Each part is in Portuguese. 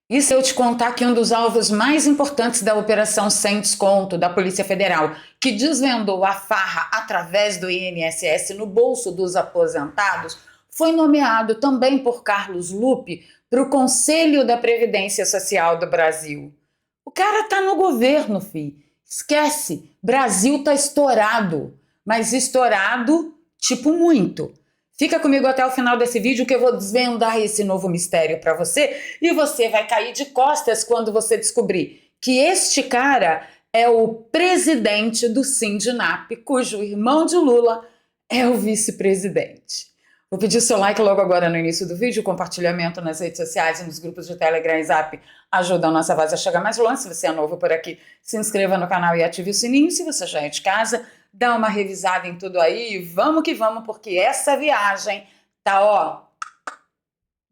E se eu te contar que um dos alvos mais importantes da Operação Sem Desconto da Polícia Federal, que desvendou a farra através do INSS no bolso dos aposentados, foi nomeado também por Carlos Lupe para o Conselho da Previdência Social do Brasil. O cara tá no governo, fi. Esquece, Brasil tá estourado, mas estourado tipo muito. Fica comigo até o final desse vídeo que eu vou desvendar esse novo mistério para você e você vai cair de costas quando você descobrir que este cara é o presidente do Sindinap, cujo irmão de Lula é o vice-presidente. Vou pedir seu like logo agora no início do vídeo, compartilhamento nas redes sociais e nos grupos de Telegram e Zap ajuda a nossa voz a chegar mais longe. Se você é novo por aqui, se inscreva no canal e ative o sininho. Se você já é de casa, dá uma revisada em tudo aí e vamos que vamos, porque essa viagem tá, ó,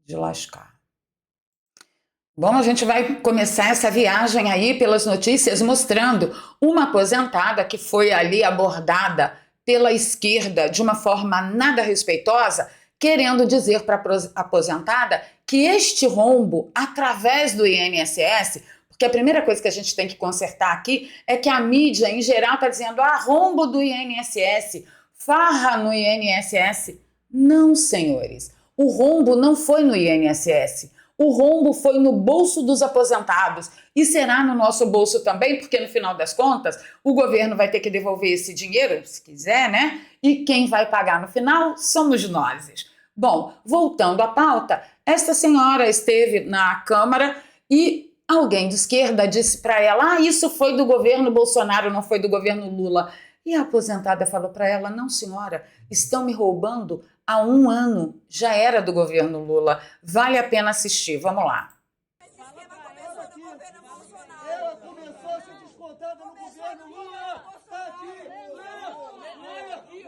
de lascar. Bom, a gente vai começar essa viagem aí pelas notícias mostrando uma aposentada que foi ali abordada pela esquerda de uma forma nada respeitosa, querendo dizer para a aposentada que este rombo, através do INSS, porque a primeira coisa que a gente tem que consertar aqui é que a mídia, em geral, está dizendo rombo do INSS, farra no INSS. Não, senhores, o rombo não foi no INSS. O rombo foi no bolso dos aposentados e será no nosso bolso também, porque no final das contas o governo vai ter que devolver esse dinheiro, se quiser, né? E quem vai pagar no final somos nós. Bom, voltando à pauta, esta senhora esteve na Câmara e alguém de esquerda disse para ela: isso foi do governo Bolsonaro, não foi do governo Lula. E a aposentada falou para ela: não, senhora, estão me roubando há 1 ano, já era do governo Lula. Vale a pena assistir, vamos lá. Ela começou a ser descontada no governo Lula. Está aqui. Olha aqui.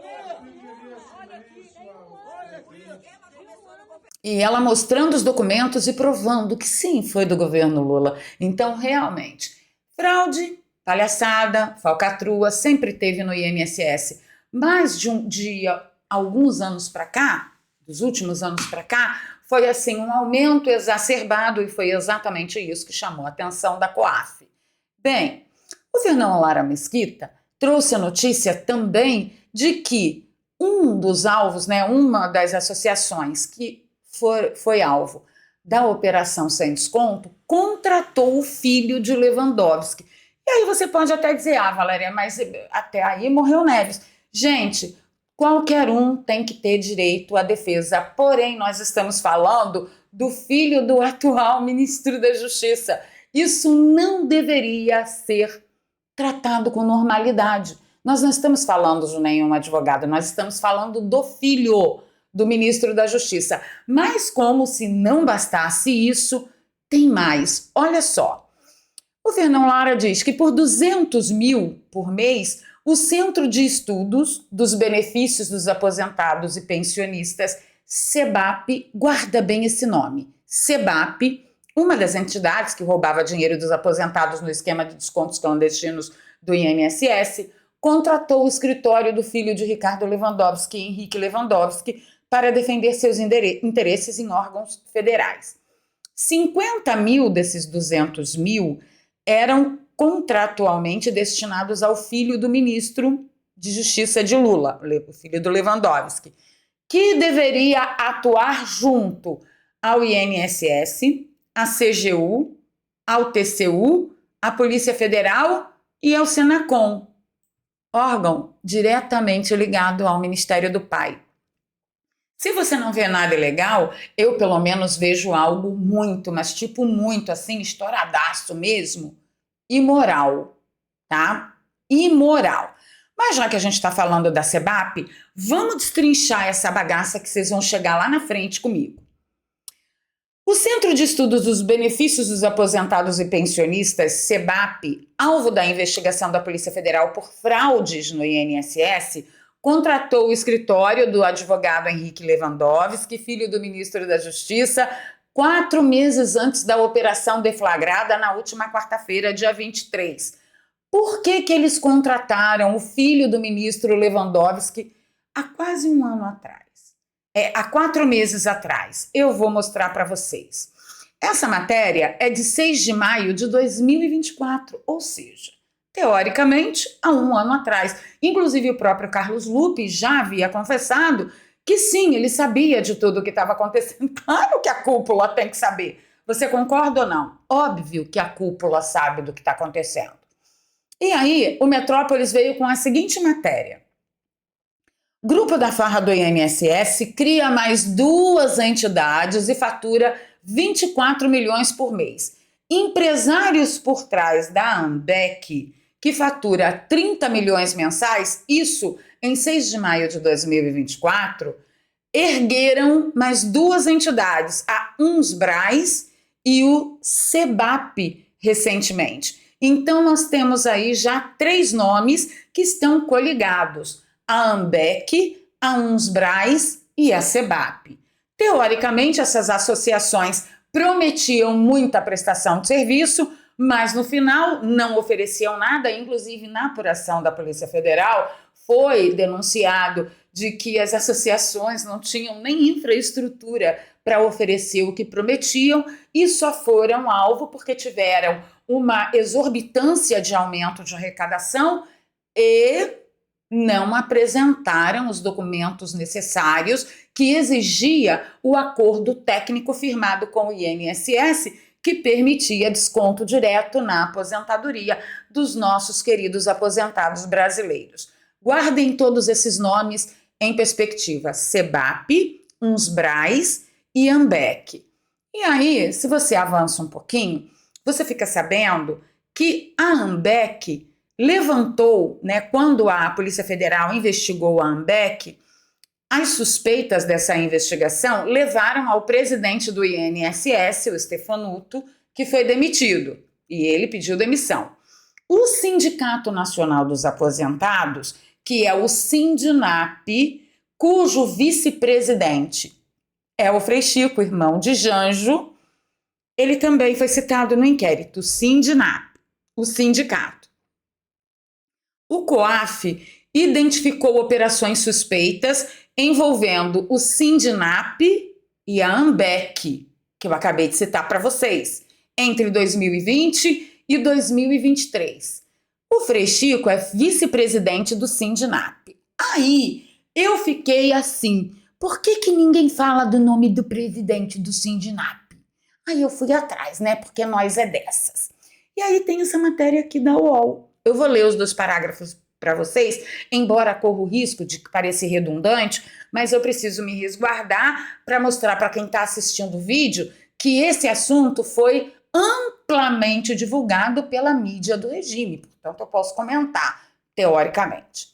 E ela mostrando os documentos e provando que sim, foi do governo Lula. Então, realmente, fraude, palhaçada, falcatrua, sempre teve no INSS. Mas de alguns anos para cá, dos últimos anos para cá, foi assim um aumento exacerbado e foi exatamente isso que chamou a atenção da COAF. Bem, o Fernão Lara Mesquita trouxe a notícia também de que um dos alvos, né, uma das associações que foi alvo da Operação Sem Desconto, contratou o filho de Lewandowski. E aí você pode até dizer: Valéria, mas até aí morreu Neves. Gente, qualquer um tem que ter direito à defesa, porém nós estamos falando do filho do atual ministro da Justiça. Isso não deveria ser tratado com normalidade. Nós não estamos falando de nenhum advogado, nós estamos falando do filho do ministro da Justiça. Mas como se não bastasse isso, tem mais. Olha só, o Fernão Lara diz que por 200 mil por mês, o Centro de Estudos dos Benefícios dos Aposentados e Pensionistas, SEBAP, guarda bem esse nome, SEBAP, uma das entidades que roubava dinheiro dos aposentados no esquema de descontos clandestinos do INSS, contratou o escritório do filho de Ricardo Lewandowski, Henrique Lewandowski, para defender seus interesses em órgãos federais. 50 mil desses 200 mil eram contratualmente destinados ao filho do ministro de Justiça de Lula, o filho do Lewandowski, que deveria atuar junto ao INSS, à CGU, ao TCU, à Polícia Federal e ao Senacom, órgão diretamente ligado ao Ministério do Pai. Se você não vê nada ilegal, eu pelo menos vejo algo muito, mas tipo muito assim, estouradaço mesmo, imoral, tá? Imoral. Mas já que a gente está falando da SEBAP, vamos destrinchar essa bagaça que vocês vão chegar lá na frente comigo. O Centro de Estudos dos Benefícios dos Aposentados e Pensionistas, SEBAP, alvo da investigação da Polícia Federal por fraudes no INSS, contratou o escritório do advogado Henrique Lewandowski, filho do ministro da Justiça, 4 meses antes da operação deflagrada na última quarta-feira, dia 23. Por que eles contrataram o filho do ministro Lewandowski há quase 1 ano atrás? Há 4 meses atrás. Eu vou mostrar para vocês. Essa matéria é de 6 de maio de 2024, ou seja, teoricamente, há um ano atrás. Inclusive, o próprio Carlos Lupe já havia confessado que sim, ele sabia de tudo o que estava acontecendo. Claro que a cúpula tem que saber. Você concorda ou não? Óbvio que a cúpula sabe do que está acontecendo. E aí, o Metrópolis veio com a seguinte matéria. Grupo da Farra do INSS cria mais 2 entidades e fatura 24 milhões por mês. Empresários por trás da Ambec, que fatura 30 milhões mensais, isso em 6 de maio de 2024, ergueram mais 2 entidades, a Unsbrais e o SEBAP, recentemente. Então, nós temos aí já 3 nomes que estão coligados: a Ambec, a Unsbrais e a SEBAP. Teoricamente, essas associações prometiam muita prestação de serviço, mas no final não ofereciam nada. Inclusive, na apuração da Polícia Federal, foi denunciado de que as associações não tinham nem infraestrutura para oferecer o que prometiam e só foram alvo porque tiveram uma exorbitância de aumento de arrecadação e não apresentaram os documentos necessários que exigia o acordo técnico firmado com o INSS, que permitia desconto direto na aposentadoria dos nossos queridos aposentados brasileiros. Guardem todos esses nomes em perspectiva: SEBAP, Unsbrais e Ambec. E aí, se você avança um pouquinho, você fica sabendo que a Ambec levantou, quando a Polícia Federal investigou a Ambec, as suspeitas dessa investigação levaram ao presidente do INSS, o Stefanuto, que foi demitido, e ele pediu demissão. O Sindicato Nacional dos Aposentados, que é o Sindinap, cujo vice-presidente é o Frei Chico, irmão de Janjo, ele também foi citado no inquérito. Sindinap, o sindicato. O COAF identificou operações suspeitas envolvendo o Sindinap e a Ambec, que eu acabei de citar para vocês, entre 2020 e 2023. O Frei Chico é vice-presidente do Sindinap. Aí eu fiquei assim: por que ninguém fala do nome do presidente do Sindinap? Aí eu fui atrás, porque nós é dessas. E aí tem essa matéria aqui da UOL. Eu vou ler os 2 parágrafos para vocês, embora corra o risco de parecer redundante, mas eu preciso me resguardar para mostrar para quem está assistindo o vídeo que esse assunto foi amplamente divulgado pela mídia do regime, portanto eu posso comentar, teoricamente.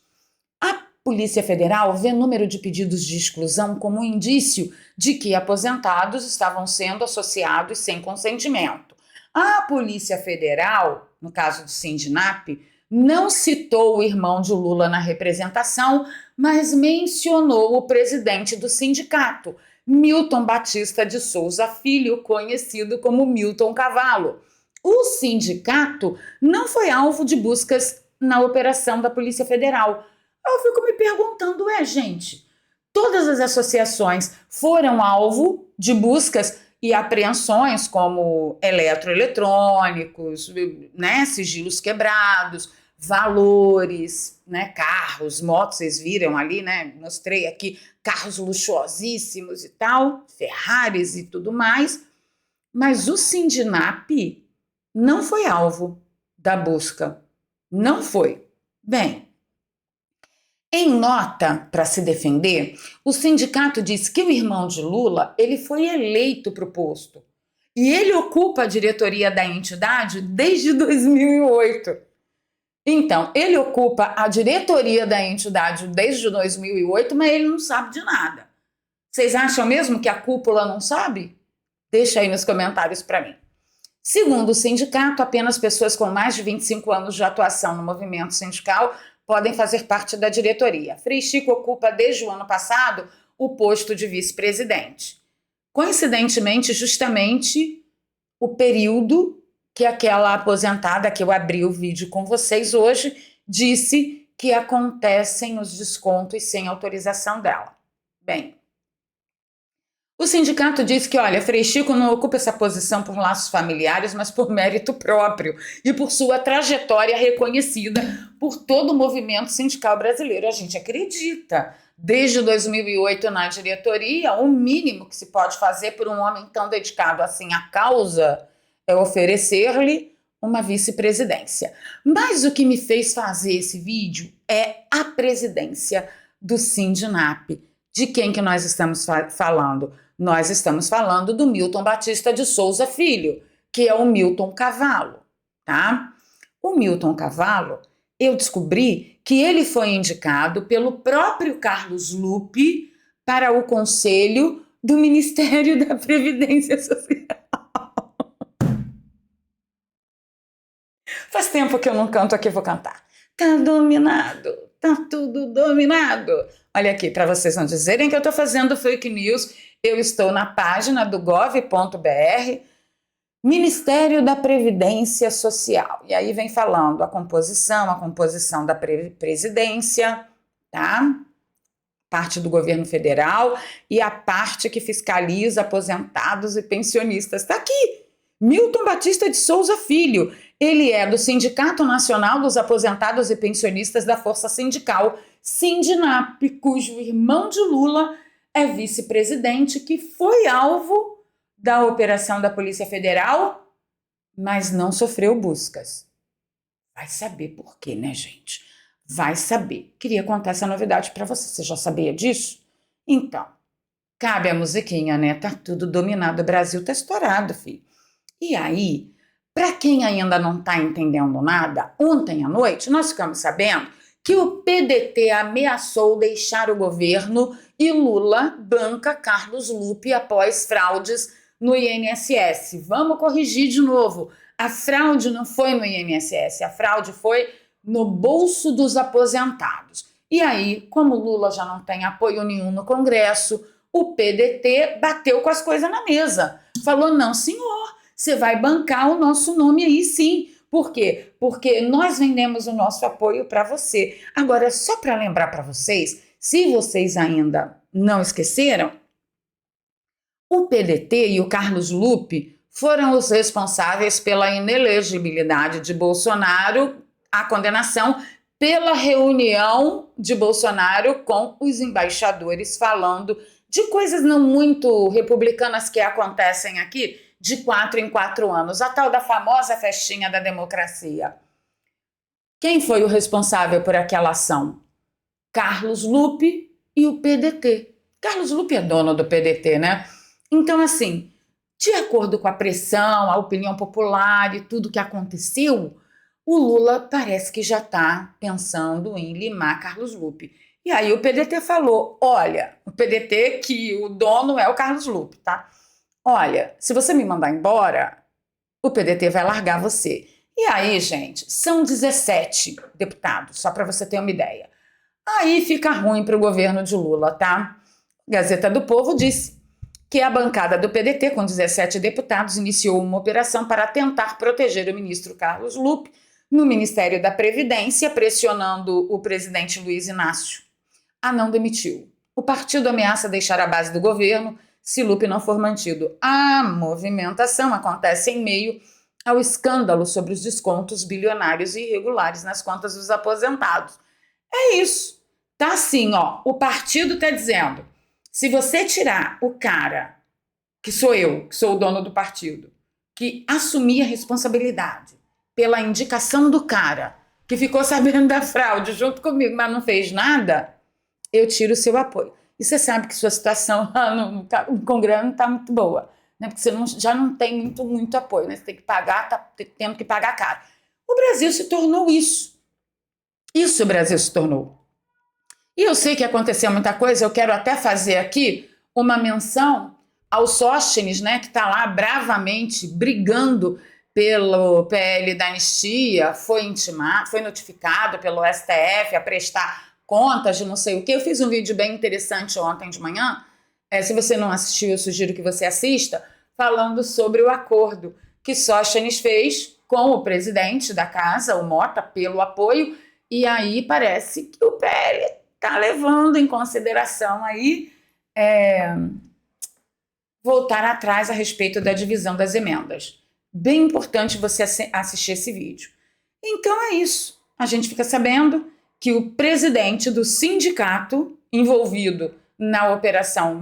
A Polícia Federal vê número de pedidos de exclusão como um indício de que aposentados estavam sendo associados sem consentimento. A Polícia Federal, no caso do Sindinap, não citou o irmão de Lula na representação, mas mencionou o presidente do sindicato, Milton Batista de Souza Filho, conhecido como Milton Cavalo. O sindicato não foi alvo de buscas na operação da Polícia Federal. Eu fico me perguntando, gente, todas as associações foram alvo de buscas e apreensões como eletroeletrônicos, sigilos quebrados, valores, carros, motos, vocês viram ali, mostrei aqui carros luxuosíssimos e tal, Ferraris e tudo mais, mas o Sindinap não foi alvo da busca, não foi. Bem, em nota para se defender, o sindicato disse que o irmão de Lula ele foi eleito para o posto e ele ocupa a diretoria da entidade desde 2008. Então, ele ocupa a diretoria da entidade desde 2008, mas ele não sabe de nada. Vocês acham mesmo que a cúpula não sabe? Deixa aí nos comentários para mim. Segundo o sindicato, apenas pessoas com mais de 25 anos de atuação no movimento sindical podem fazer parte da diretoria. Frei Chico ocupa desde o ano passado o posto de vice-presidente. Coincidentemente, justamente o período que aquela aposentada, que eu abri o vídeo com vocês hoje, disse que acontecem os descontos sem autorização dela. Bem, O sindicato diz que, olha, Frei Chico não ocupa essa posição por laços familiares, mas por mérito próprio e por sua trajetória reconhecida por todo o movimento sindical brasileiro. A gente acredita. Desde 2008 na diretoria, o mínimo que se pode fazer por um homem tão dedicado assim à causa é oferecer-lhe uma vice-presidência. Mas o que me fez fazer esse vídeo é a presidência do Sindinap. De quem que nós estamos falando? Nós estamos falando do Milton Batista de Souza Filho, que é o Milton Cavalo, tá? O Milton Cavalo, eu descobri que ele foi indicado pelo próprio Carlos Lupe para o Conselho do Ministério da Previdência Social. Faz tempo que eu não canto aqui, vou cantar. Tá dominado, tá tudo dominado. Olha aqui, para vocês não dizerem que eu estou fazendo fake news, eu estou na página do gov.br, Ministério da Previdência Social. E aí vem falando a composição da presidência, tá? Parte do governo federal e a parte que fiscaliza aposentados e pensionistas. Está aqui, Milton Batista de Souza Filho. Ele é do Sindicato Nacional dos Aposentados e Pensionistas da Força Sindical, Sindinap, cujo irmão de Lula é vice-presidente, que foi alvo da operação da Polícia Federal, mas não sofreu buscas. Vai saber por quê, né, gente? Vai saber. Queria contar essa novidade para você. Você já sabia disso? Então, cabe a musiquinha, né? Tá tudo dominado. O Brasil tá estourado, filho. E aí, para quem ainda não tá entendendo nada, ontem à noite nós ficamos sabendo que o PDT ameaçou deixar o governo e Lula banca Carlos Lupe após fraudes no INSS. Vamos corrigir de novo. A fraude não foi no INSS, a fraude foi no bolso dos aposentados. E aí, como Lula já não tem apoio nenhum no Congresso, o PDT bateu com as coisas na mesa. Falou, não, senhor, você vai bancar o nosso nome aí sim. Por quê? Porque nós vendemos o nosso apoio para você. Agora, só para lembrar para vocês, se vocês ainda não esqueceram, o PDT e o Carlos Lupe foram os responsáveis pela inelegibilidade de Bolsonaro, a condenação pela reunião de Bolsonaro com os embaixadores falando de coisas não muito republicanas que acontecem aqui de 4 em 4 anos, a tal da famosa festinha da democracia. Quem foi o responsável por aquela ação? Carlos Lupe e o PDT. Carlos Lupe é dono do PDT, né? Então, assim, de acordo com a pressão, a opinião popular e tudo que aconteceu, o Lula parece que já está pensando em limar Carlos Lupe. E aí o PDT falou, olha, o PDT que o dono é o Carlos Lupe, tá? Olha, se você me mandar embora, o PDT vai largar você. E aí, gente, são 17 deputados, só para você ter uma ideia. Aí fica ruim para o governo de Lula, tá? Gazeta do Povo disse que a bancada do PDT, com 17 deputados, iniciou uma operação para tentar proteger o ministro Carlos Lupe no Ministério da Previdência, pressionando o presidente Luiz Inácio a não demitir. O partido ameaça deixar a base do governo se Lupe não for mantido. A movimentação acontece em meio ao escândalo sobre os descontos bilionários e irregulares nas contas dos aposentados. É isso. Tá assim, ó. O partido tá dizendo, se você tirar o cara, que sou eu, que sou o dono do partido, que assumir a responsabilidade pela indicação do cara, que ficou sabendo da fraude junto comigo, mas não fez nada, eu tiro o seu apoio. E você sabe que sua situação no Congresso não está muito boa, né? Porque você já não tem muito apoio, né? Você tem que pagar, tá tendo que pagar caro. O Brasil se tornou isso. Isso o Brasil se tornou. E eu sei que aconteceu muita coisa, eu quero até fazer aqui uma menção ao Sóstenes, né? Que está lá bravamente brigando pelo PL da anistia, foi notificado pelo STF a prestar contas de não sei o que. Eu fiz um vídeo bem interessante ontem de manhã, se você não assistiu, eu sugiro que você assista, falando sobre o acordo que Sóstenes fez com o presidente da casa, o Mota, pelo apoio, e aí parece que o PL está levando em consideração aí voltar atrás a respeito da divisão das emendas. Bem importante você assistir esse vídeo. Então é isso. A gente fica sabendo que o presidente do sindicato envolvido na operação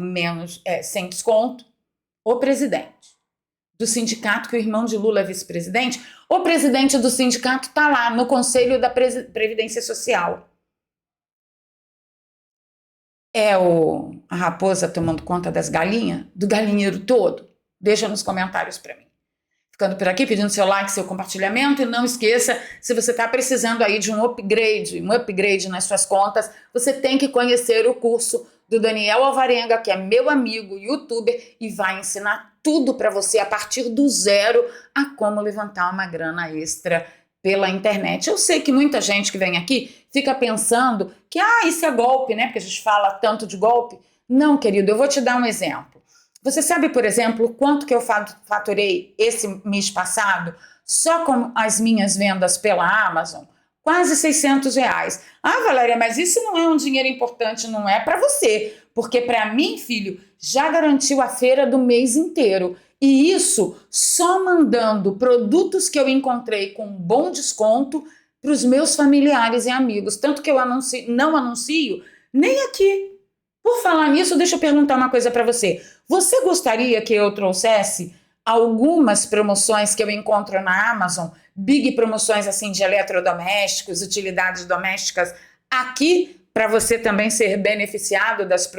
sem desconto, o presidente do sindicato, que o irmão de Lula é vice-presidente, o presidente do sindicato está lá no Conselho da Previdência Social. É a raposa tomando conta das galinhas, do galinheiro todo? Deixa nos comentários para mim. Ficando por aqui, pedindo seu like, seu compartilhamento, e não esqueça, se você está precisando aí de um upgrade nas suas contas, você tem que conhecer o curso do Daniel Alvarenga, que é meu amigo, youtuber, e vai ensinar tudo para você a partir do zero a como levantar uma grana extra pela internet. Eu sei que muita gente que vem aqui fica pensando que isso é golpe, né? Porque a gente fala tanto de golpe. Não, querido, eu vou te dar um exemplo. Você sabe, por exemplo, quanto que eu faturei esse mês passado só com as minhas vendas pela Amazon? Quase R$600. Valéria, mas isso não é um dinheiro importante, não é para você, porque para mim, filho, já garantiu a feira do mês inteiro. E isso só mandando produtos que eu encontrei com bom desconto para os meus familiares e amigos. Tanto que eu não anuncio nem aqui. Por falar nisso, deixa eu perguntar uma coisa para você. Você gostaria que eu trouxesse algumas promoções que eu encontro na Amazon, big promoções assim de eletrodomésticos, utilidades domésticas, aqui para você também ser beneficiado das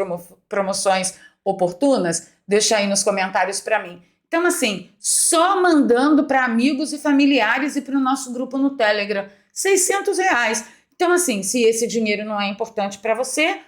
promoções oportunas? Deixa aí nos comentários para mim. Então, assim, só mandando para amigos e familiares e para o nosso grupo no Telegram, R$600. Então, assim, se esse dinheiro não é importante para você,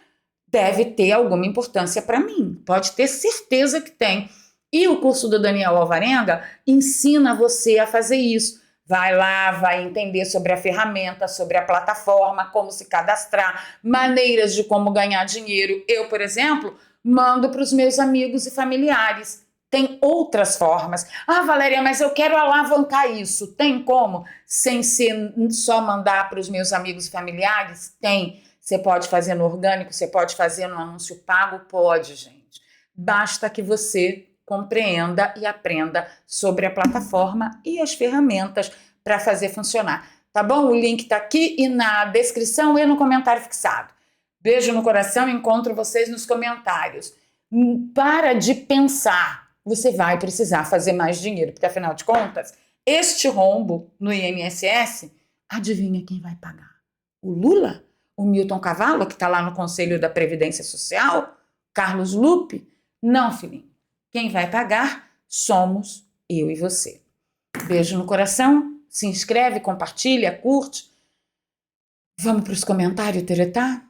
deve ter alguma importância para mim. Pode ter certeza que tem. E o curso do Daniel Alvarenga ensina você a fazer isso. Vai lá, vai entender sobre a ferramenta, sobre a plataforma, como se cadastrar, maneiras de como ganhar dinheiro. Eu, por exemplo, mando para os meus amigos e familiares. Tem outras formas. Valéria, mas eu quero alavancar isso. Tem como? Sem ser só mandar para os meus amigos e familiares? Tem. Você pode fazer no orgânico, você pode fazer no anúncio pago? Pode, gente. Basta que você compreenda e aprenda sobre a plataforma e as ferramentas para fazer funcionar. Tá bom? O link está aqui e na descrição e no comentário fixado. Beijo no coração, encontro vocês nos comentários. Para de pensar, você vai precisar fazer mais dinheiro, porque afinal de contas, este rombo no INSS, adivinha quem vai pagar? O Lula? O Milton Cavallo, que está lá no Conselho da Previdência Social? Carlos Lupe? Não, filhinho. Quem vai pagar somos eu e você. Beijo no coração, se inscreve, compartilha, curte. Vamos para os comentários, Teretá?